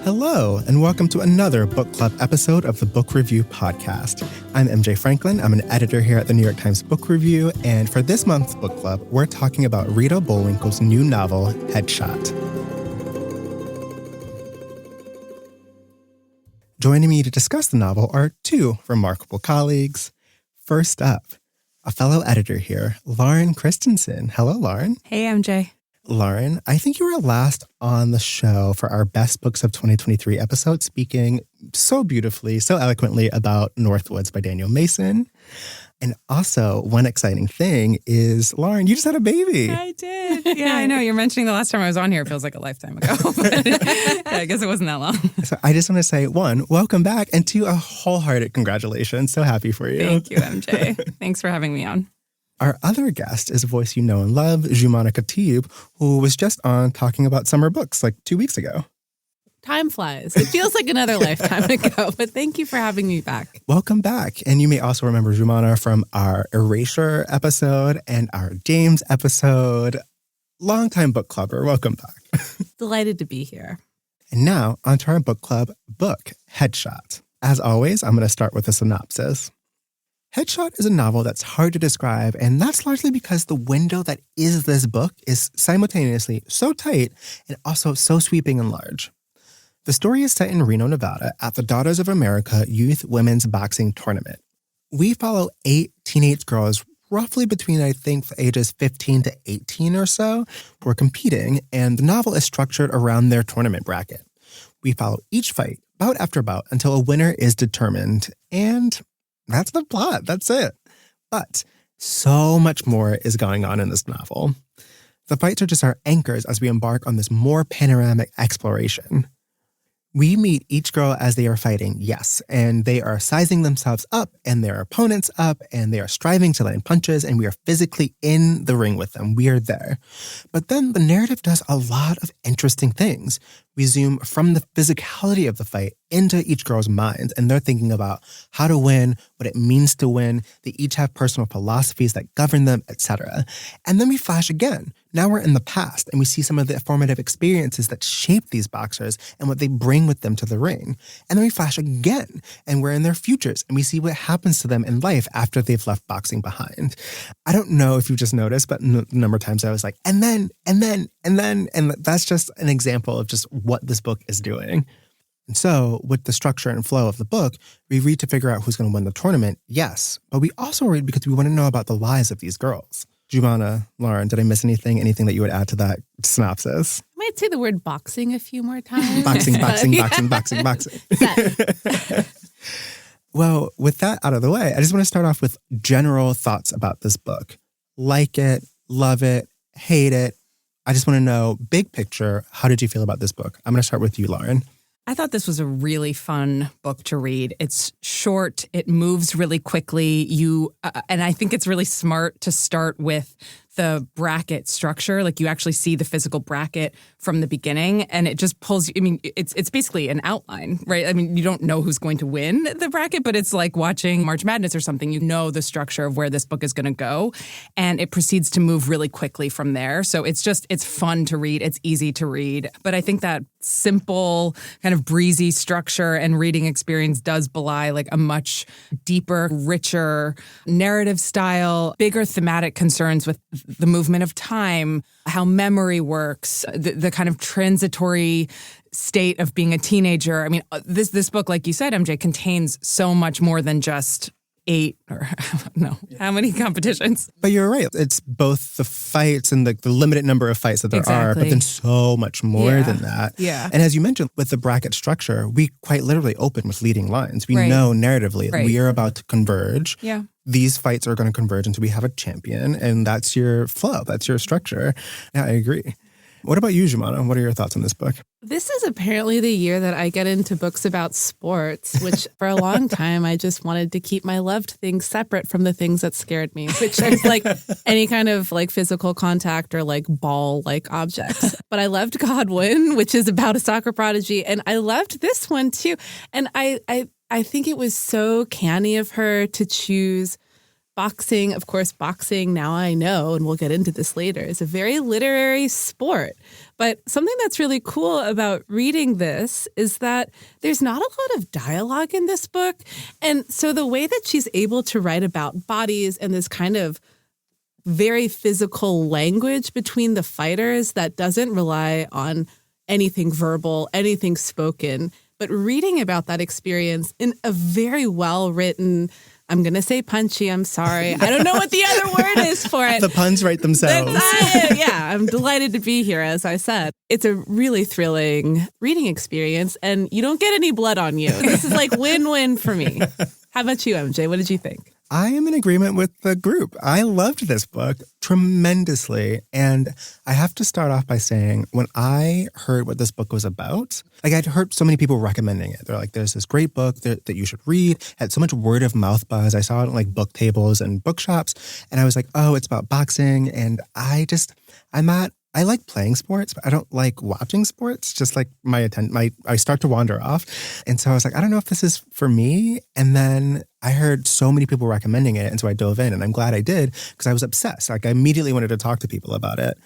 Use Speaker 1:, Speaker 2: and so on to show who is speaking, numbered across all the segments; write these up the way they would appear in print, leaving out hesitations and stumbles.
Speaker 1: Hello, and welcome to another book club episode of the Book Review Podcast. I'm MJ Franklin. I'm an editor here at the New York Times Book Review, and for this month's book club, we're talking about Rita Bullwinkel's new novel, Headshot. Joining me to discuss the novel are two remarkable colleagues. First up, a fellow editor here, Lauren Christensen. Hello, Lauren.
Speaker 2: Hey, MJ.
Speaker 1: Lauren, I think you were last on the show for our Best Books of 2023 episode, speaking so beautifully, so eloquently about Northwoods by Daniel Mason. And also, one exciting thing is, Lauren, you just had a baby.
Speaker 2: I did. Yeah, I know. You're mentioning the last time I was on here. It feels like a lifetime ago. But yeah, I guess it wasn't that long.
Speaker 1: So I just want to say, one, welcome back, and two, a wholehearted congratulations. So happy for you.
Speaker 2: Thank you, MJ. Thanks for having me on.
Speaker 1: Our other guest is a voice you know and love, Joumana Khatib, who was just on talking about summer books like 2 weeks ago.
Speaker 3: Time flies. It feels like another lifetime ago, but thank you for having me back.
Speaker 1: Welcome back. And you may also remember Joumana from our Erasure episode and our James episode. Longtime book clubber. Welcome back.
Speaker 3: Delighted to be here.
Speaker 1: And now, onto our book club book, Headshot. As always, I'm going to start with a synopsis. Headshot is a novel that's hard to describe, and that's largely because the window that is this book is simultaneously so tight and also so sweeping and large. The story is set in Reno, Nevada, at the Daughters of America Youth Women's Boxing Tournament. We follow 8 teenage girls, roughly between, I think, the ages 15 to 18 or so, who are competing, and the novel is structured around their tournament bracket. We follow each fight, bout after bout, until a winner is determined, and that's the plot. That's it. But so much more is going on in this novel. The fights are just our anchors as we embark on this more panoramic exploration. We meet each girl as they are fighting, yes, and they are sizing themselves up and their opponents up, and they are striving to land punches, and we are physically in the ring with them. We are there. But then the narrative does a lot of interesting things. We zoom from the physicality of the fight into each girl's minds, and they're thinking about how to win, what it means to win. They each have personal philosophies that govern them, etc. And then we flash again. Now we're in the past, and we see some of the formative experiences that shape these boxers and what they bring with them to the ring. And then we flash again, and we're in their futures, and we see what happens to them in life after they've left boxing behind. I don't know if you just noticed, but a number of times I was like, and then, and that's just an example of just what this book is doing. And so, with the structure and flow of the book, we read to figure out who's going to win the tournament, yes, but we also read because we want to know about the lives of these girls. Joumana, Lauren, did I miss anything? Anything that you would add to that synopsis?
Speaker 3: I might say the word boxing a few more times.
Speaker 1: Boxing. Well, with that out of the way, I just want to start off with general thoughts about this book. Like it, love it, hate it. I just want to know, big picture, how did you feel about this book? I'm going to start with you, Lauren.
Speaker 2: I thought this was a really fun book to read. It's short. It moves really quickly. And I think it's really smart to start with the bracket structure. Like you actually see the physical bracket from the beginning, and it just pulls you. I mean, it's basically an outline, right? I mean, you don't know who's going to win the bracket, but it's like watching March Madness or something. You know the structure of where this book is going to go, and it proceeds to move really quickly from there. So it's fun to read. It's easy to read. But I think that simple, kind of breezy structure and reading experience does belie like a much deeper, richer narrative style, bigger thematic concerns with the movement of time, how memory works, the kind of transitory state of being a teenager. I mean, this book, like you said, MJ, contains so much more than just 8 or no, how many competitions?
Speaker 1: But you're right. It's both the fights and the limited number of fights that there are, but then so much more than that.
Speaker 2: Yeah.
Speaker 1: And as you mentioned, with the bracket structure, we quite literally open with leading lines. We know narratively we are about to converge.
Speaker 2: Yeah.
Speaker 1: These fights are going to converge until we have a champion, and that's your flow. That's your structure. Yeah, I agree. What about you, Joumana? What are your thoughts on this book?
Speaker 3: This is apparently the year that I get into books about sports, which for a long time I just wanted to keep my loved things separate from the things that scared me, which is like any kind of like physical contact or like ball-like objects. But I loved Godwin, which is about a soccer prodigy, and I loved this one too. And I think it was so canny of her to choose boxing, of course, boxing, now I know, and we'll get into this later, is a very literary sport. But something that's really cool about reading this is that there's not a lot of dialogue in this book. And so the way that she's able to write about bodies and this kind of very physical language between the fighters that doesn't rely on anything verbal, anything spoken, but reading about that experience in a very well-written, I'm going to say punchy, I'm sorry. I don't know what the other word is for it.
Speaker 1: The puns write themselves.
Speaker 3: Yeah, I'm delighted to be here, as I said. It's a really thrilling reading experience, and you don't get any blood on you. This is like win-win for me. How about you, MJ? What did you think?
Speaker 1: I am in agreement with the group. I loved this book tremendously. And I have to start off by saying, when I heard what this book was about, like I'd heard so many people recommending it. They're like, there's this great book that you should read. It had so much word of mouth buzz. I saw it on like book tables and bookshops. And I was like, oh, it's about boxing. And I like playing sports, but I don't like watching sports. Just like I start to wander off. And so I was like, I don't know if this is for me. And then I heard so many people recommending it. And so I dove in, and I'm glad I did because I was obsessed. Like I immediately wanted to talk to people about it.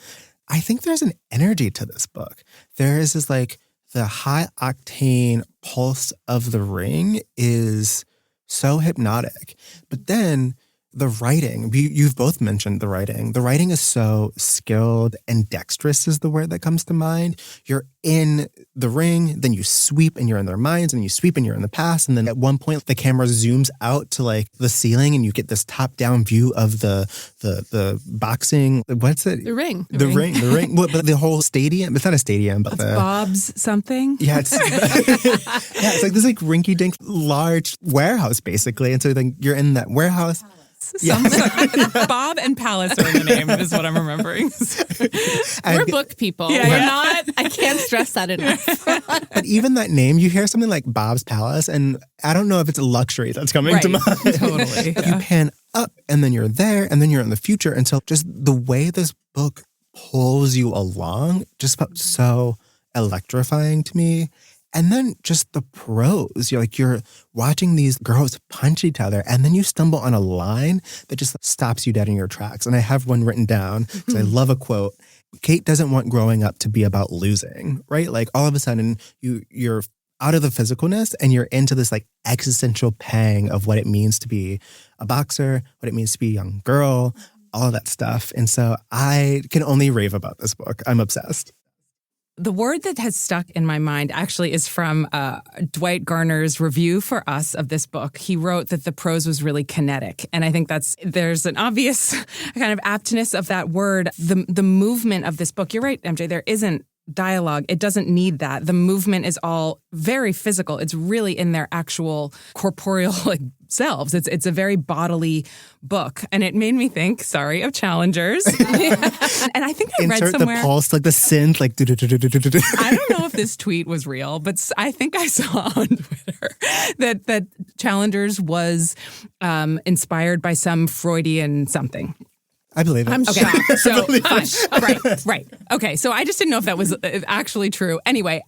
Speaker 1: I think there's an energy to this book. There is this like the high-octane pulse of the ring is so hypnotic. But then the writing, you've both mentioned the writing. The writing is so skilled and dexterous is the word that comes to mind. You're in the ring, then you sweep and you're in their minds, and you sweep and you're in the past. And then at one point, the camera zooms out to like the ceiling and you get this top-down view of the boxing. What's it?
Speaker 3: The ring.
Speaker 1: The ring. Well, but the whole stadium. It's not a stadium, but
Speaker 2: Bob's something.
Speaker 1: Yeah, it's like this like rinky-dink large warehouse basically. And so then you're in that warehouse.
Speaker 2: Bob and Palace are in the name, is what I'm remembering.
Speaker 3: We're book people.
Speaker 2: Yeah,
Speaker 3: we're not. I can't stress that enough.
Speaker 1: But even that name, you hear something like Bob's Palace, and I don't know if it's a luxury that's coming to mind.
Speaker 2: Totally.
Speaker 1: You pan up, and then you're there, and then you're in the future. And so just the way this book pulls you along just felt so electrifying to me. And then just the prose, you're watching these girls punch each other, and then you stumble on a line that just stops you dead in your tracks. And I have one written down because I love a quote. Kate doesn't want growing up to be about losing, right? Like all of a sudden you're out of the physicalness and you're into this like existential pang of what it means to be a boxer, what it means to be a young girl, all of that stuff. And so I can only rave about this book. I'm obsessed.
Speaker 2: The word that has stuck in my mind actually is from Dwight Garner's review for us of this book. He wrote that the prose was really kinetic. And I think there's an obvious kind of aptness of that word. The movement of this book, you're right, MJ, there isn't dialogue. It doesn't need that. The movement is all very physical. It's really in their actual corporeal selves. It's a very bodily book. And it made me think, of Challengers. And I think I read somewhere.
Speaker 1: The pulse, like the synth, like.
Speaker 2: I don't know if this tweet was real, but I think I saw on Twitter that Challengers was inspired by some Freudian something.
Speaker 1: I believe it.
Speaker 3: I'm shocked.
Speaker 2: So, right. Okay, so I just didn't know if that was actually true. Anyway,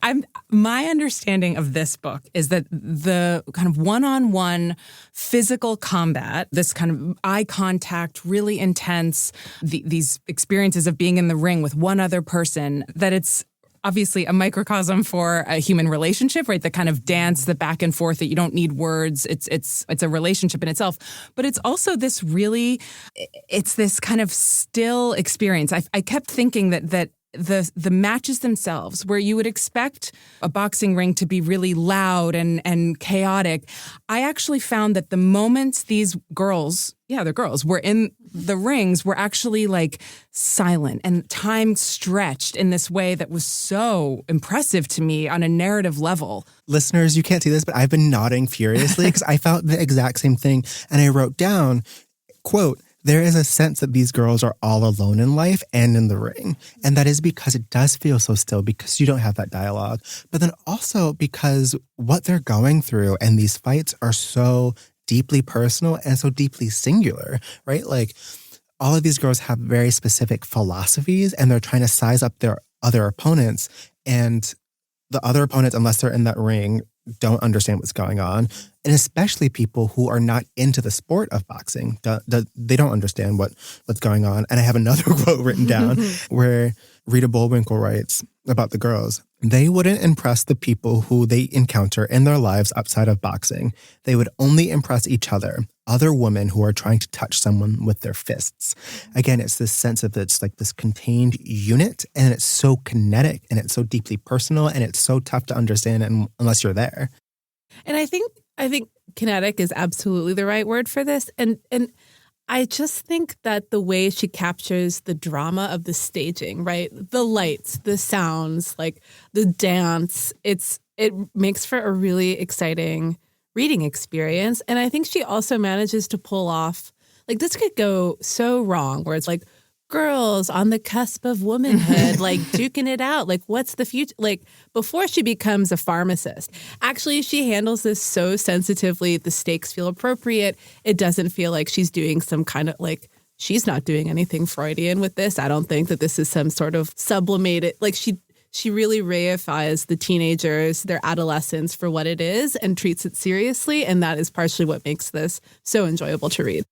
Speaker 2: my understanding of this book is that the kind of one-on-one physical combat, this kind of eye contact, really intense, these experiences of being in the ring with one other person, that it's obviously a microcosm for a human relationship, right? The kind of dance, the back and forth that you don't need words. It's a relationship in itself. But it's also this it's this kind of still experience. I kept thinking that the matches themselves, where you would expect a boxing ring to be really loud and chaotic, I actually found that the moments these girls, they're girls, were in the rings were actually like silent, and time stretched in this way that was so impressive to me on a narrative level.
Speaker 1: Listeners, you can't see this, but I've been nodding furiously because I felt the exact same thing. And I wrote down, quote, there is a sense that these girls are all alone in life and in the ring. And that is because it does feel so still, because you don't have that dialogue. But then also because what they're going through and these fights are so deeply personal and so deeply singular, right? Like all of these girls have very specific philosophies, and they're trying to size up their other opponents. And the other opponents, unless they're in that ring, don't understand what's going on. And especially people who are not into the sport of boxing. They don't understand what's going on. And I have another quote written down where Rita Bullwinkel writes about the girls. They wouldn't impress the people who they encounter in their lives outside of boxing. They would only impress each other women who are trying to touch someone with their fists. Again, it's this sense of it's like this contained unit, and it's so kinetic, and it's so deeply personal, and it's so tough to understand unless you're there.
Speaker 3: And I think kinetic is absolutely the right word for this. And I just think that the way she captures the drama of the staging, right? The lights, the sounds, like the dance, it makes for a really exciting reading experience. And I think she also manages to pull off, like this could go so wrong where it's like girls on the cusp of womanhood, like duking it out. Like what's the future? Like before she becomes a pharmacist, actually she handles this so sensitively. The stakes feel appropriate. It doesn't feel like she's doing some kind of like, she's not doing anything Freudian with this. I don't think that this is some sort of sublimated, like she really reifies the teenagers, their adolescence for what it is and treats it seriously. And that is partially what makes this so enjoyable to read.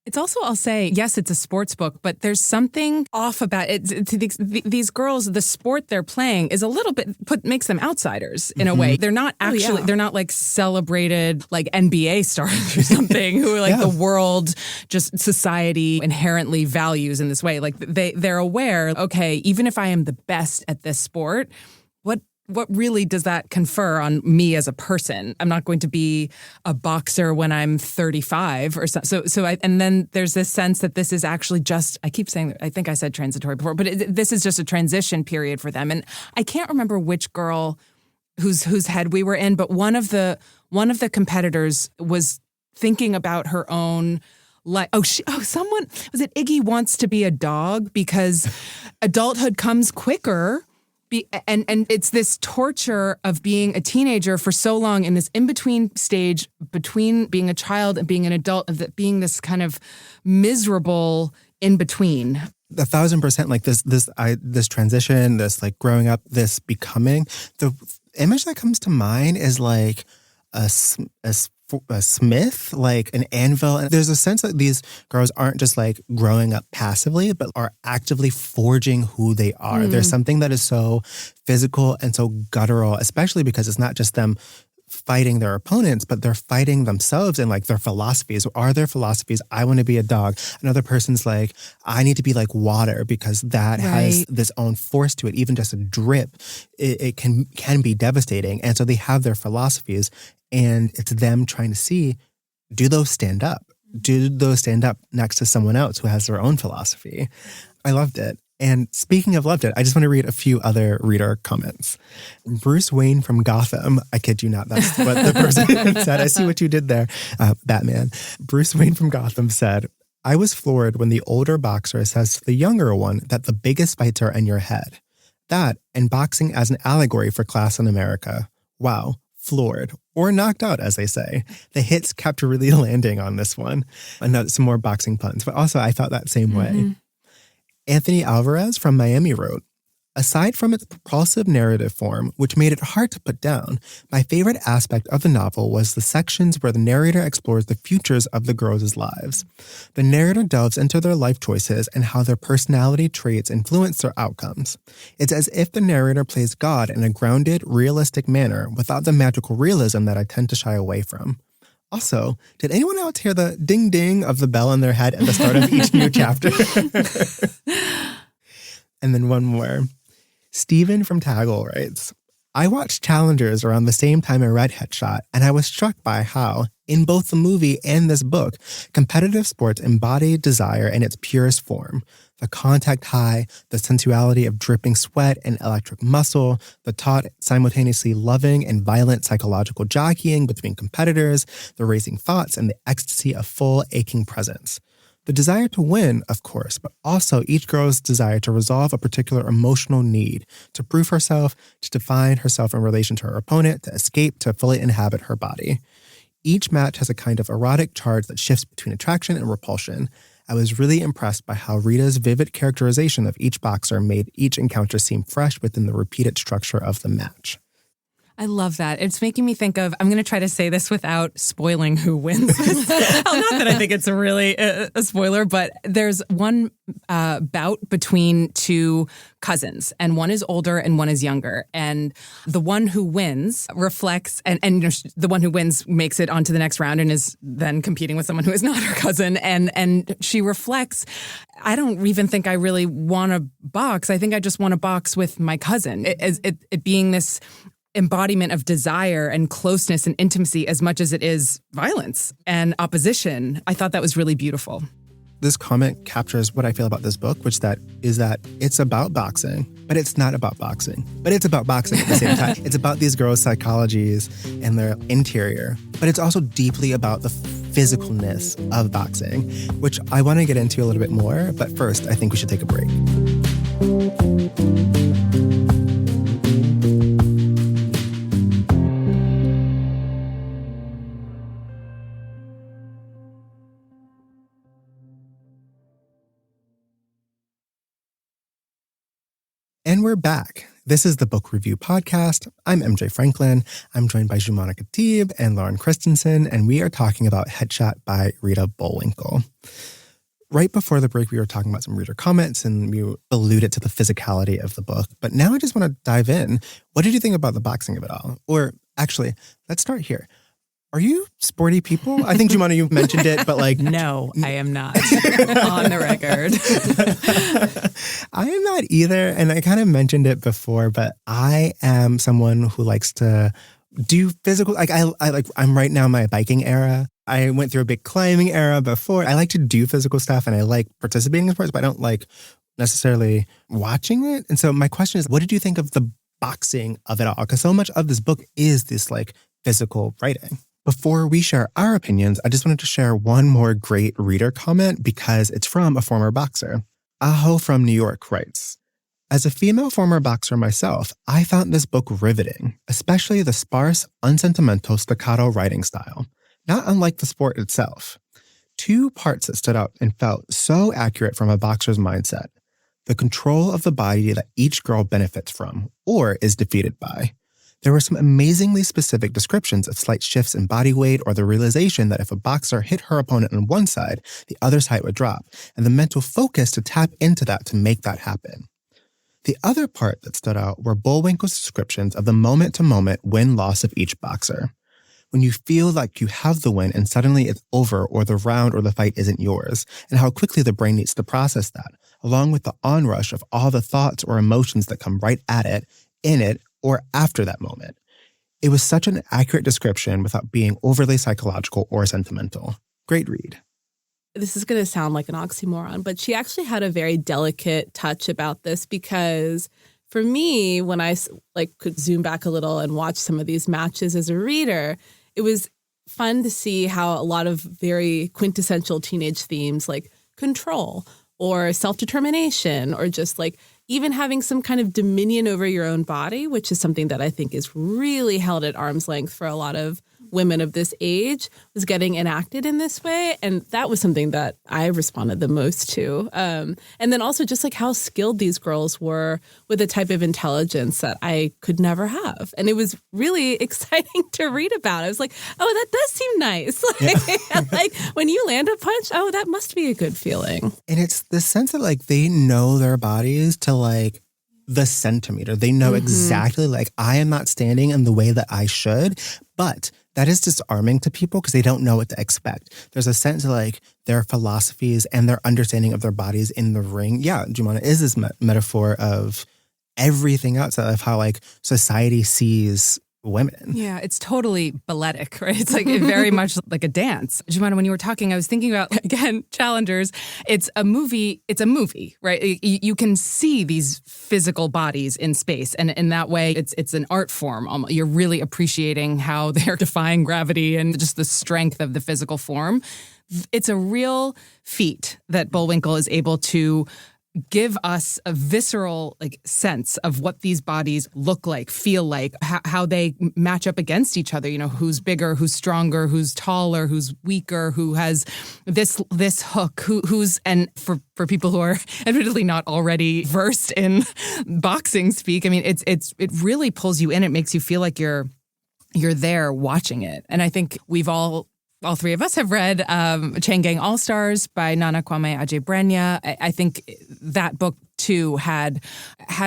Speaker 2: It's also, I'll say, yes, it's a sports book, but there's something off about it. These girls, the sport they're playing is a little bit, makes them outsiders in a way. They're not actually, they're not like celebrated like NBA stars or something who are like the world, just society inherently values in this way. Like they're aware, okay, even if I am the best at this sport, what really does that confer on me as a person? I'm not going to be a boxer when I'm 35 or so. And then there's this sense that this is actually just, I keep saying, I think I said transitory before, but this is just a transition period for them. And I can't remember which girl whose head we were in, but one of the competitors was thinking about her own like, someone, was it Iggy wants to be a dog because adulthood comes quicker. And it's this torture of being a teenager for so long in this in-between stage between being a child and being an adult, of that being this kind of miserable in-between.
Speaker 1: 1,000%, like this transition, this like growing up, this becoming. The image that comes to mind is like a smith, like an anvil. And there's a sense that these girls aren't just like growing up passively, but are actively forging who they are. There's something that is so physical and so guttural, especially because it's not just them fighting their opponents, but they're fighting themselves and like their philosophies. Are their philosophies, I want to be a dog. Another person's like, I need to be like water because that has this own force to it. Even just a drip, it can be devastating. And so they have their philosophies. And it's them trying to see, do those stand up? Do those stand up next to someone else who has their own philosophy? I loved it. And speaking of loved it, I just want to read a few other reader comments. Bruce Wayne from Gotham. I kid you not. That's what the person said. I see what you did there, Batman. Bruce Wayne from Gotham said, I was floored when the older boxer says to the younger one that the biggest fights are in your head. That and boxing as an allegory for class in America. Wow. Floored, or knocked out, as they say. The hits kept really landing on this one. And some more boxing puns, but also I felt that same way. Anthony Alvarez from Miami wrote, aside from its propulsive narrative form, which made it hard to put down, my favorite aspect of the novel was the sections where the narrator explores the futures of the girls' lives. The narrator delves into their life choices and how their personality traits influence their outcomes. It's as if the narrator plays God in a grounded, realistic manner without the magical realism that I tend to shy away from. Also, did anyone else hear the ding-ding of the bell in their head at the start of each new chapter? And then one more. Stephen from Taggle writes, I watched Challengers around the same time I read Headshot, and I was struck by how, in both the movie and this book, competitive sports embody desire in its purest form. The contact high, the sensuality of dripping sweat and electric muscle, the taut, simultaneously loving and violent psychological jockeying between competitors, the racing thoughts, and the ecstasy of full, aching presence. The desire to win, of course, but also each girl's desire to resolve a particular emotional need, to prove herself, to define herself in relation to her opponent, to escape, to fully inhabit her body. Each match has a kind of erotic charge that shifts between attraction and repulsion. I was really impressed by how Rita's vivid characterization of each boxer made each encounter seem fresh within the repeated structure of the match.
Speaker 2: I love that. It's making me think of, I'm going to try to say this without spoiling who wins this. Not that I think it's really a spoiler, but there's one bout between two cousins, and one is older and one is younger. And the one who wins reflects, and the one who wins makes it onto the next round and is then competing with someone who is not her cousin. And she reflects, I don't even think I really want to box. I think I just want to box with my cousin. It being this embodiment of desire and closeness and intimacy as much as it is violence and opposition. I thought that was really beautiful.
Speaker 1: This comment captures what I feel about this book, which is that it's about boxing, but it's not about boxing. But it's about boxing at the same time. It's about these girls' psychologies and their interior, but it's also deeply about the physicalness of boxing, which I want to get into a little bit more. But first, I think we should take a break. And we're back. This is the Book Review Podcast. I'm MJ Franklin. I'm joined by Joumana Khatib and Lauren Christensen, and we are talking about Headshot by Rita Bullwinkel. Right before the break, we were talking about some reader comments, and we alluded to the physicality of the book. But now I just want to dive in. What did you think about the boxing of it all? Or actually, let's start here. Are you sporty people? I think, Joumana, you mentioned it, but like...
Speaker 2: No, I am not. On the record.
Speaker 1: I am not either. And I kind of mentioned it before, but I am someone who likes to do physical... I'm right now in my biking era. I went through a big climbing era before. I like to do physical stuff and I like participating in sports, but I don't like necessarily watching it. And so my question is, what did you think of the boxing of it all? Because so much of this book is this like physical writing. Before we share our opinions, I just wanted to share one more great reader comment because it's from a former boxer. Aho from New York writes, as a female former boxer myself, I found this book riveting, especially the sparse, unsentimental staccato writing style, not unlike the sport itself. Two parts that stood out and felt so accurate from a boxer's mindset: the control of the body that each girl benefits from or is defeated by. There were some amazingly specific descriptions of slight shifts in body weight or the realization that if a boxer hit her opponent on one side, the other side would drop, and the mental focus to tap into that to make that happen. The other part that stood out were Bullwinkel's descriptions of the moment-to-moment win-loss of each boxer. When you feel like you have the win and suddenly it's over or the round or the fight isn't yours, and how quickly the brain needs to process that, along with the onrush of all the thoughts or emotions that come right at it, in it, or after that moment. It was such an accurate description without being overly psychological or sentimental. Great read.
Speaker 3: This is going to sound like an oxymoron, but she actually had a very delicate touch about this because for me, when I could zoom back a little and watch some of these matches as a reader, it was fun to see how a lot of very quintessential teenage themes like control or self-determination or just like even having some kind of dominion over your own body, which is something that I think is really held at arm's length for a lot of women of this age, was getting enacted in this way. And that was something that I responded the most to. And then also just like how skilled these girls were with a type of intelligence that I could never have. And it was really exciting to read about. I was like, oh, that does seem nice. Like when you land a punch, oh, that must be a good feeling.
Speaker 1: And it's the sense that like they know their bodies to like the centimeter. They know exactly like I am not standing in the way that I should, but that is disarming to people because they don't know what to expect. There's a sense of like their philosophies and their understanding of their bodies in the ring. Yeah, Joumana is this metaphor of everything outside of how like society sees women.
Speaker 2: Yeah, it's totally balletic, right? It's like very much like a dance. Joumana, when you were talking, I was thinking about, again, Challengers. It's a movie, right? You can see these physical bodies in space. And in that way, it's an art form. You're really appreciating how they're defying gravity and just the strength of the physical form. It's a real feat that Bullwinkel is able to give us a visceral sense of what these bodies look like, feel like, how they match up against each other. Who's bigger, who's stronger, who's taller, who's weaker, who has this hook, who's, and for people who are admittedly not already versed in boxing speak, it really pulls you in. It makes you feel like you're there watching it. And I think we've all three of us have read Chain Gang All-Stars by Nana Kwame Adjei-Brenya. I think that book, too, had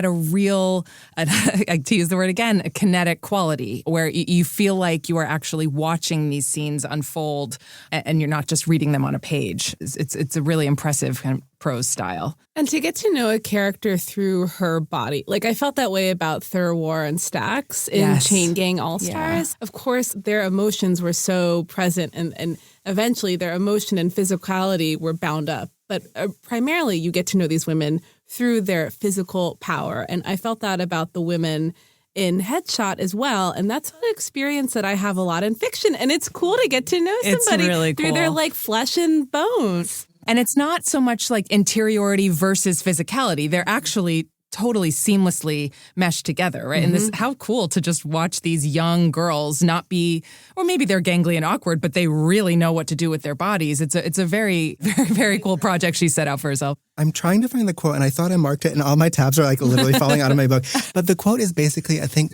Speaker 2: a real, to use the word again, a kinetic quality where you feel like you are actually watching these scenes unfold and you're not just reading them on a page. It's a really impressive kind of prose style.
Speaker 3: And to get to know a character through her body. I felt that way about Thurwar and Stax in Chain Gang All-Stars. Yeah. Of course, their emotions were so present and eventually their emotion and physicality were bound up. But primarily you get to know these women through their physical power. And I felt that about the women in Headshot as well. And that's an experience that I have a lot in fiction. And it's cool to get to know somebody
Speaker 2: really
Speaker 3: through their flesh and bones.
Speaker 2: And it's not so much interiority versus physicality. They're actually totally seamlessly meshed together, right?
Speaker 3: Mm-hmm.
Speaker 2: And how cool to just watch these young girls not be, or maybe they're gangly and awkward, but they really know what to do with their bodies. It's a very, very, very cool project she set out for herself.
Speaker 1: I'm trying to find the quote, and I thought I marked it, and all my tabs are literally falling out of my book. But the quote is basically, I think,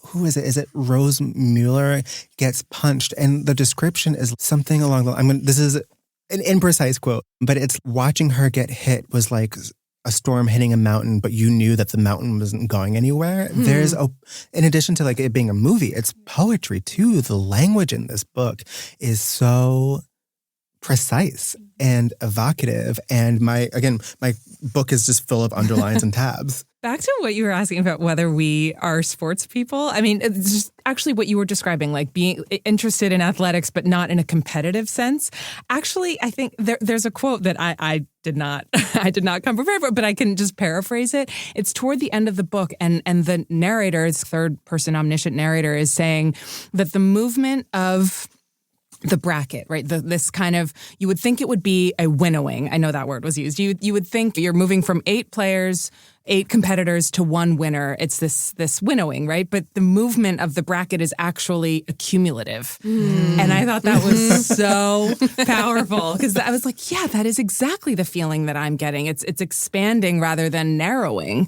Speaker 1: who is it? Is it Rose Mueller gets punched? And the description is something along the line. This is an imprecise quote, but it's watching her get hit was like a storm hitting a mountain, but you knew that the mountain wasn't going anywhere. There's in addition to it being a movie, it's poetry too. The language in this book is so precise and evocative. And my book is just full of underlines and tabs.
Speaker 2: Back to what you were asking about whether we are sports people. It's just actually what you were describing, being interested in athletics, but not in a competitive sense. Actually, I think there's a quote that I did not come prepared for, but I can just paraphrase it. It's toward the end of the book, and the narrator, third person omniscient narrator, is saying that the movement of the bracket, right? This kind of, you would think it would be a winnowing. I know that word was used. You would think you're moving from 8 players, 8 competitors to 1 winner. It's this winnowing, right? But the movement of the bracket is actually accumulative. And I thought that was so powerful because I was like, yeah, that is exactly the feeling that I'm getting. It's expanding rather than narrowing.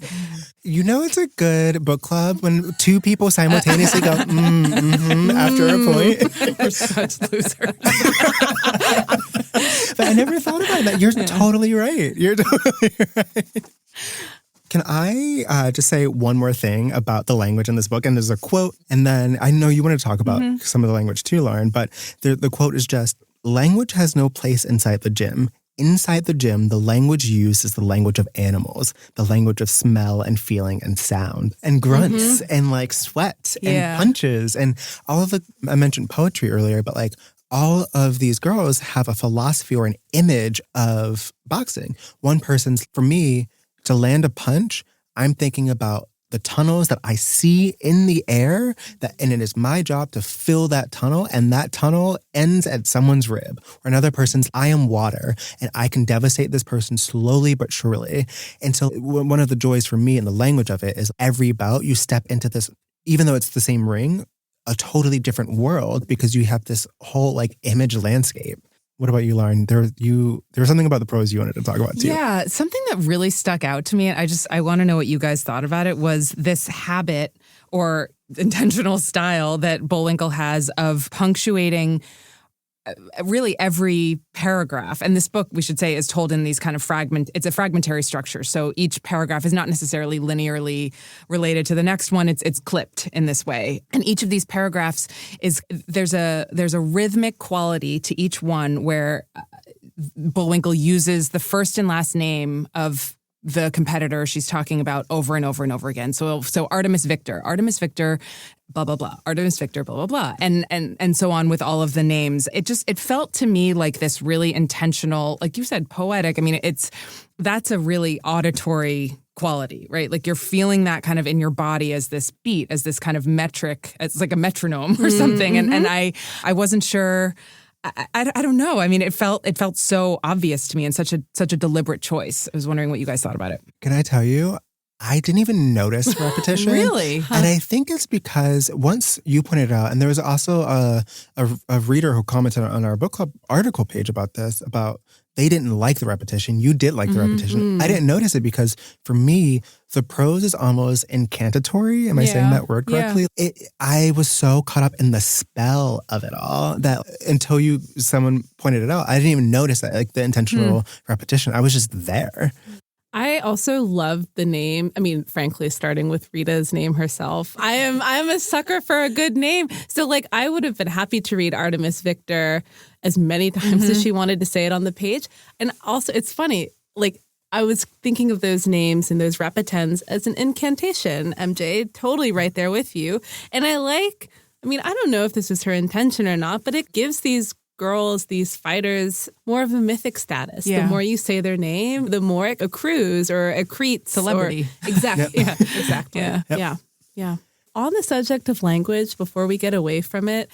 Speaker 1: It's a good book club when 2 people simultaneously go, after a point.
Speaker 2: We're such losers.
Speaker 1: But I never thought about that. You're totally right. You're totally right. Can I just say one more thing about the language in this book? And there's a quote, and then I know you want to talk about some of the language too, Lauren, but the quote is just, language has no place inside the gym. Inside the gym, the language used is the language of animals, the language of smell and feeling and sound and grunts and sweat and punches and all of I mentioned poetry earlier, but all of these girls have a philosophy or an image of boxing. One person's, for me, to land a punch, I'm thinking about the tunnels that I see in the air, and it is my job to fill that tunnel, and that tunnel ends at someone's rib. Or another person's, I am water, and I can devastate this person slowly but surely. And so one of the joys for me in the language of it is every bout you step into this, even though it's the same ring, a totally different world because you have this whole image landscape. What about you, Lauren? There was something about the prose you wanted to talk about too.
Speaker 2: Yeah, something that really stuck out to me, and I want to know what you guys thought about it, was this habit or intentional style that Bullwinkel has of punctuating really every paragraph. And this book, we should say, is told in these kind of it's a fragmentary structure. So each paragraph is not necessarily linearly related to the next one. It's clipped in this way. And each of these paragraphs there's a rhythmic quality to each one where Bullwinkel uses the first and last name of the competitor she's talking about over and over and over again. So Artemis Victor, blah, blah, blah, Artemis Victor, blah, blah, blah, and so on with all of the names. It felt to me like this really intentional, like you said, poetic. That's a really auditory quality, right? You're feeling that kind of in your body as this beat, as this kind of metric, it's like a metronome or something. And I wasn't sure I don't know. I mean, it felt so obvious to me and such a deliberate choice. I was wondering what you guys thought about it.
Speaker 1: Can I tell you? I didn't even notice repetition.
Speaker 2: Really?
Speaker 1: And I think it's because once you pointed it out, and there was also a reader who commented on our book club article page about this, about they didn't like the repetition. You did like the repetition. I didn't notice it because for me, the prose is almost incantatory. Am I saying that word correctly?
Speaker 2: Yeah.
Speaker 1: I was so caught up in the spell of it all that until someone pointed it out, I didn't even notice that, like the intentional repetition. I was just there.
Speaker 3: I also love the name. I mean, frankly, starting with Rita's name herself, I'm a sucker for a good name. So like I would have been happy to read Artemis Victor as many times as she wanted to say it on the page. And also it's funny, like I was thinking of those names and those repetens as an incantation, MJ, totally right there with you. And I don't know if this was her intention or not, but it gives these girls, these fighters, more of a mythic status.
Speaker 2: Yeah.
Speaker 3: The more you say their name, the more it accrues or accretes.
Speaker 2: Celebrity.
Speaker 3: Exactly. Yeah, exactly.
Speaker 2: Yeah.
Speaker 3: Yeah. Yeah. On the subject of language, before we get away from it,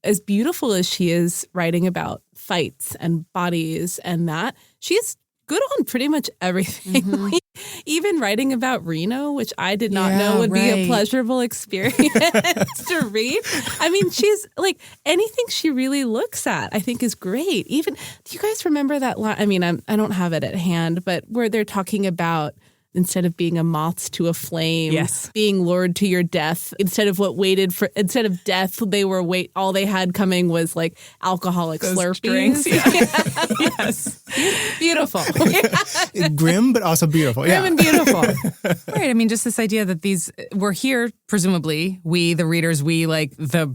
Speaker 3: as beautiful as she is writing about fights and bodies and that, she's good on pretty much everything. Like, even writing about Reno, which I did not know would be a pleasurable experience to read. I mean, she's like anything she really looks at, I think is great. Even, do you guys remember that line? I mean, I don't have it at hand, but where they're talking about instead of being a moth to a flame, being lured to your death. Instead of death, all they had coming was like alcoholic Slurpees. Yes. Beautiful.
Speaker 1: Grim, but also beautiful.
Speaker 3: Grim and beautiful.
Speaker 2: Right. I mean, just this idea that we're here, presumably, we, the readers, we like the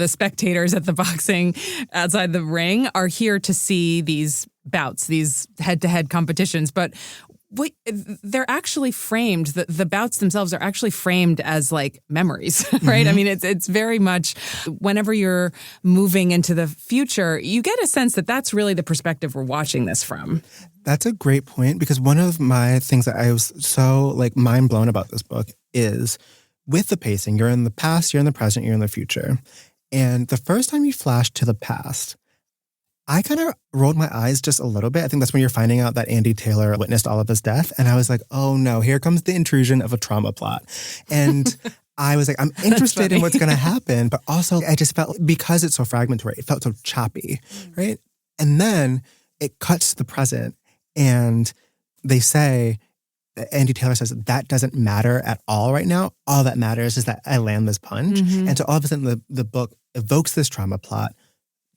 Speaker 2: spectators at the boxing outside the ring are here to see these bouts, these head-to-head competitions. But they're actually framed, the bouts themselves are actually framed as like memories, right? I mean, it's very much whenever you're moving into the future, you get a sense that that's really the perspective we're watching this from.
Speaker 1: That's a great point, because one of my things that I was so like mind blown about this book is with the pacing, you're in the past, you're in the present, you're in the future. And the first time you flash to the past, I kind of rolled my eyes just a little bit. I think that's when you're finding out that Andy Taylor witnessed all of his death. And I was like, oh no, here comes the intrusion of a trauma plot. And I was like, I'm interested in what's going to happen. But also I just felt, because it's so fragmentary, it felt so choppy, right? And then it cuts to the present and they say, Andy Taylor says, that doesn't matter at all right now. All that matters is that I land this punch. And so all of a sudden the book evokes this trauma plot,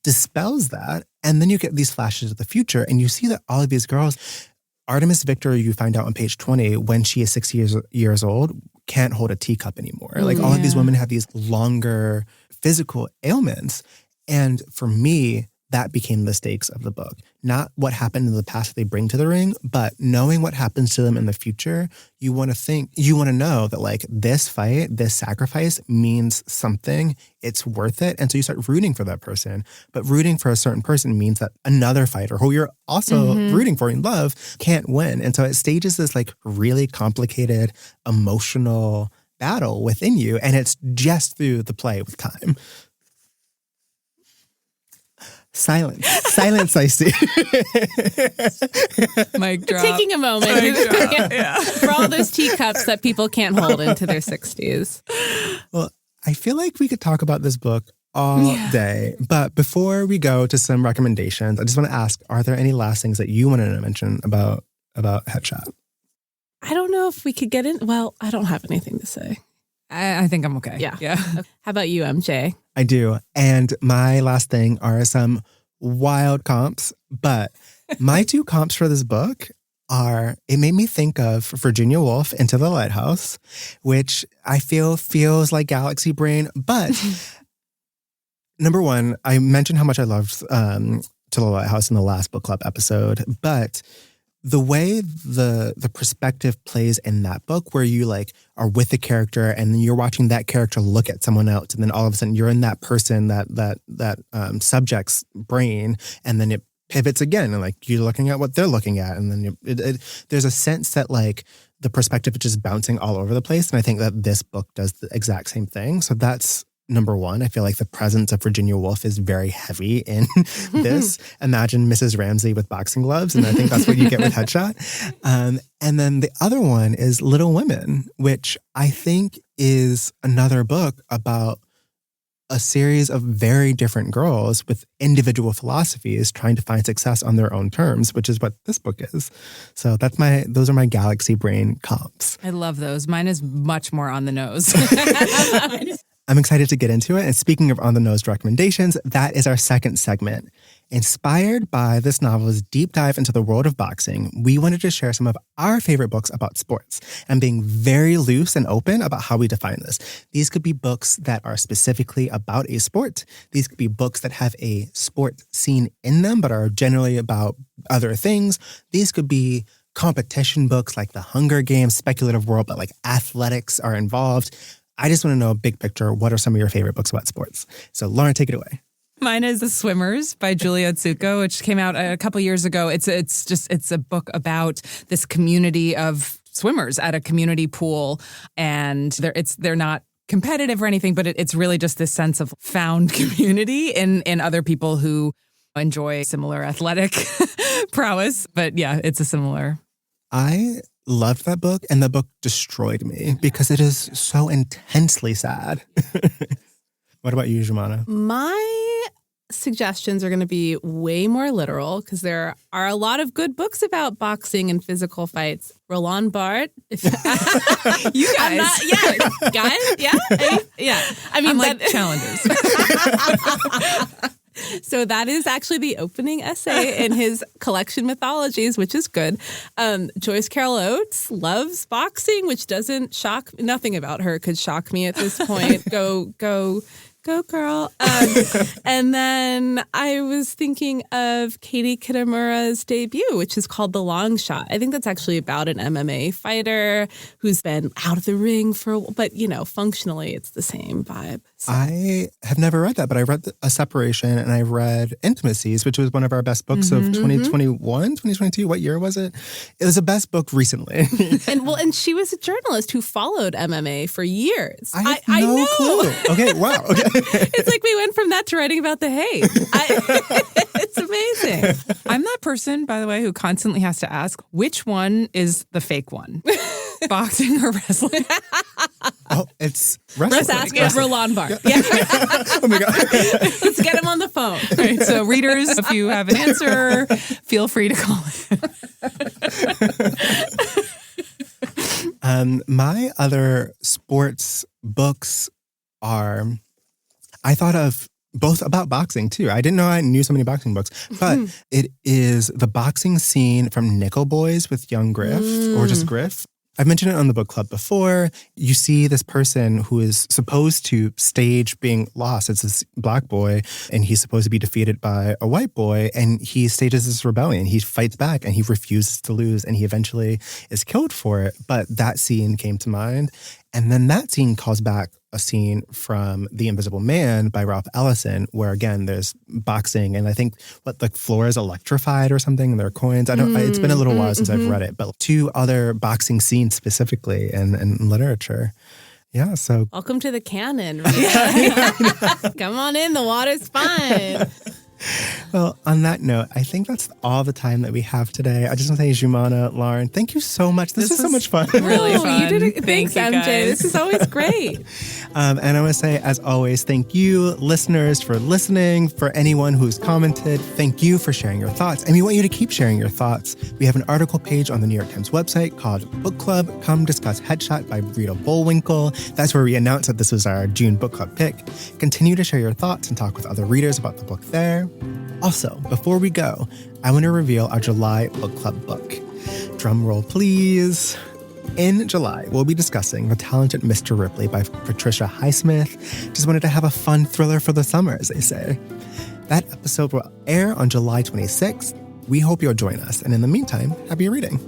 Speaker 1: dispels that, and then you get these flashes of the future, and you see that all of these girls, Artemis Victor, you find out on page 20, when she is 6 years old, can't hold a teacup anymore. Like all of these women have these longer physical ailments. And for me, that became the stakes of the book. Not what happened in the past that they bring to the ring, but knowing what happens to them in the future, you want to know that like this fight, this sacrifice means something, it's worth it. And so you start rooting for that person. But rooting for a certain person means that another fighter who you're also rooting for in love can't win. And so it stages this like really complicated emotional battle within you. And it's just through the play with time. Silence, I see.
Speaker 2: Mic drop.
Speaker 3: Taking a moment for all those teacups that people can't hold into their 60s.
Speaker 1: Well, I feel like we could talk about this book all day. But before we go to some recommendations, I just want to ask, are there any last things that you wanted to mention about Headshot?
Speaker 3: I don't know if we could get in. Well, I don't have anything to say.
Speaker 2: I think I'm okay.
Speaker 3: Yeah. How about you, MJ?
Speaker 1: I do. And my last thing are some wild comps. But my two comps for this book are, it made me think of Virginia Woolf, Into the Lighthouse, which I feel feels like Galaxy Brain. But number one, I mentioned how much I loved To the Lighthouse in the last book club episode. But the way the perspective plays in that book, where you like are with the character and then you're watching that character look at someone else, and then all of a sudden you're in that person, that subject's brain, and then it pivots again, and like you're looking at what they're looking at, and then there's a sense that like the perspective is just bouncing all over the place, and I think that this book does the exact same thing. So that's number one. I feel like the presence of Virginia Woolf is very heavy in this. Imagine Mrs. Ramsey with boxing gloves, and I think that's what you get with Headshot. And then the other one is Little Women, which I think is another book about a series of very different girls with individual philosophies trying to find success on their own terms, which is what this book is. So those are my galaxy brain comps.
Speaker 2: I love those. Mine is much more on the nose.
Speaker 1: I'm excited to get into it. And speaking of on-the-nose recommendations, that is our second segment. Inspired by this novel's deep dive into the world of boxing, we wanted to share some of our favorite books about sports and being very loose and open about how we define this. These could be books that are specifically about a sport. These could be books that have a sport scene in them but are generally about other things. These could be competition books like The Hunger Games, speculative world, but like athletics are involved. I just want to know, big picture, what are some of your favorite books about sports? So Lauren, take it away.
Speaker 2: Mine is The Swimmers by Julia Otsuka, which came out a couple years ago. It's a book about this community of swimmers at a community pool, and they're not competitive or anything, but it's really just this sense of found community in other people who enjoy similar athletic prowess. But yeah, it's a similar.
Speaker 1: I loved that book, and the book destroyed me because it is so intensely sad. What about you, Joumana?
Speaker 3: My suggestions are going to be way more literal because there are a lot of good books about boxing and physical fights. Roland Barthes.
Speaker 2: You guys.
Speaker 3: Guys? Yeah? Yeah. I mean,
Speaker 2: I'm like challengers.
Speaker 3: So that is actually the opening essay in his collection Mythologies, which is good. Joyce Carol Oates loves boxing, which doesn't shock. Nothing about her could shock me at this point. Go, girl. And then I was thinking of Katie Kitamura's debut, which is called The Long Shot. I think that's actually about an MMA fighter who's been out of the ring but, functionally it's the same vibe. So.
Speaker 1: I have never read that, but I read A Separation and I read Intimacies, which was one of our best books of 2021, 2022. What year was it? It was the best book recently.
Speaker 3: and she was a journalist who followed MMA for years.
Speaker 1: I know. Clue. Okay, wow. Okay.
Speaker 3: It's like we went from that to writing about the hate. It's amazing.
Speaker 2: I'm that person, by the way, who constantly has to ask, which one is the fake one? Boxing or wrestling?
Speaker 1: Oh, it's wrestling.
Speaker 3: Let's ask Roland Barthes. Yeah.
Speaker 1: Oh my God.
Speaker 3: Let's get him on the phone.
Speaker 2: Right, so readers, if you have an answer, feel free to call in.
Speaker 1: My other sports books are, I thought of both about boxing too. I didn't know I knew so many boxing books, but it is The Boxing Scene from Nickel Boys with Young Griff, or just Griff. I've mentioned it on the book club before. You see this person who is supposed to stage being lost. It's this black boy, and he's supposed to be defeated by a white boy, and he stages this rebellion. He fights back, and he refuses to lose, and he eventually is killed for it. But that scene came to mind. And then that scene calls back a scene from The Invisible Man by Ralph Ellison, where again there's boxing, and I think the floor is electrified or something, and there are coins. It's been a little while since I've read it, but two other boxing scenes specifically in literature. Yeah, so
Speaker 3: welcome to the canon. Rita. Come on in, the water's fine.
Speaker 1: Well, on that note, I think that's all the time that we have today. I just want to say, Joumana, Lauren, thank you so much. This was so much fun.
Speaker 2: Really fun.
Speaker 3: You did it. Thanks, MJ.
Speaker 2: Guys.
Speaker 3: This is always great.
Speaker 1: And I want to say, as always, thank you, listeners, for listening. For anyone who's commented, thank you for sharing your thoughts. And we want you to keep sharing your thoughts. We have an article page on the New York Times website called Book Club, Come Discuss Headshot by Rita Bullwinkel. That's where we announced that this was our June book club pick. Continue to share your thoughts and talk with other readers about the book there. Also, before we go, I want to reveal our July book club book. Drum roll, please. In July, we'll be discussing The Talented Mr. Ripley by Patricia Highsmith. Just wanted to have a fun thriller for the summer, as they say. That episode will air on July 26th. We hope you'll join us. And in the meantime, happy reading.